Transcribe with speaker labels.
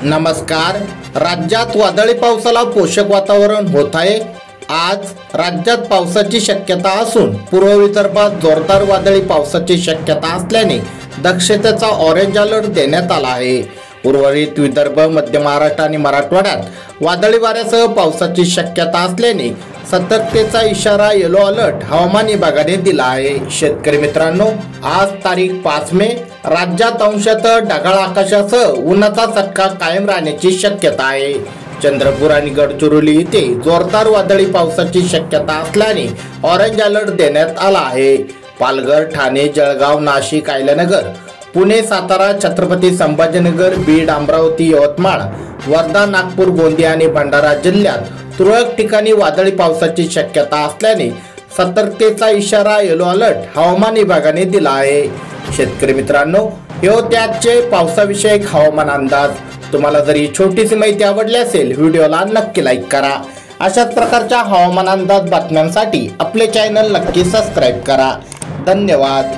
Speaker 1: नमस्कार। राज्यात वादळी पावसाला पोषक वातावरण होत आहे। आज राज्यात पावसाची शक्यता असून पूर्व विदर्भात जोरदार वादळी पावसाची शक्यता असल्याने दक्षतेचा ऑरेंज अलर्ट देण्यात आला आहे। उर्वरित विदर्भ, मध्य महाराष्ट्र आणि मराठवाड्यात वादळी वाऱ्यासह पावसाची शक्यता असल्याने सतर्कतेचा इशारा येलो अलर्ट हवामान विभागाने दिला आहे। शेतकरी मित्रांनो, आज तारीख 5 मे राज्यात अंशतः ढगाळ आकाशासह उन्हाचा चटका कायम राहण्याची शक्यता आहे। चंद्रपूर आणि गडचिरोली येथे जोरदार वादळी पावसाची शक्यता असल्याने ऑरेंज अलर्ट देण्यात आला आहे। पालघर, ठाणे, जळगाव, नाशिक, अहिल्यानगर, पुणे, सातारा, छत्रपती संभाजीनगर, बीड, अमरावती, यवतमाळ, वर्धा, नागपूर, गोंदिया आणि भंडारा जिल्ह्यात तुरळक ठिकाणी वादळी पावसाची शक्यता असल्याने सतर्कतेचा इशारा येलो अलर्ट हवामान विभागाने दिला आहे। शेतकरी मित्रांनो, हे होते आजचे पावसाविषयक हवामान अंदाज। तुम्हाला जर ही छोटीशी माहिती आवडली असेल, व्हिडिओला नक्की लाईक करा। अशाच प्रकारच्या हवामान अंदाज बातम्यांसाठी आपले चॅनल नक्की सबस्क्राईब करा। धन्यवाद।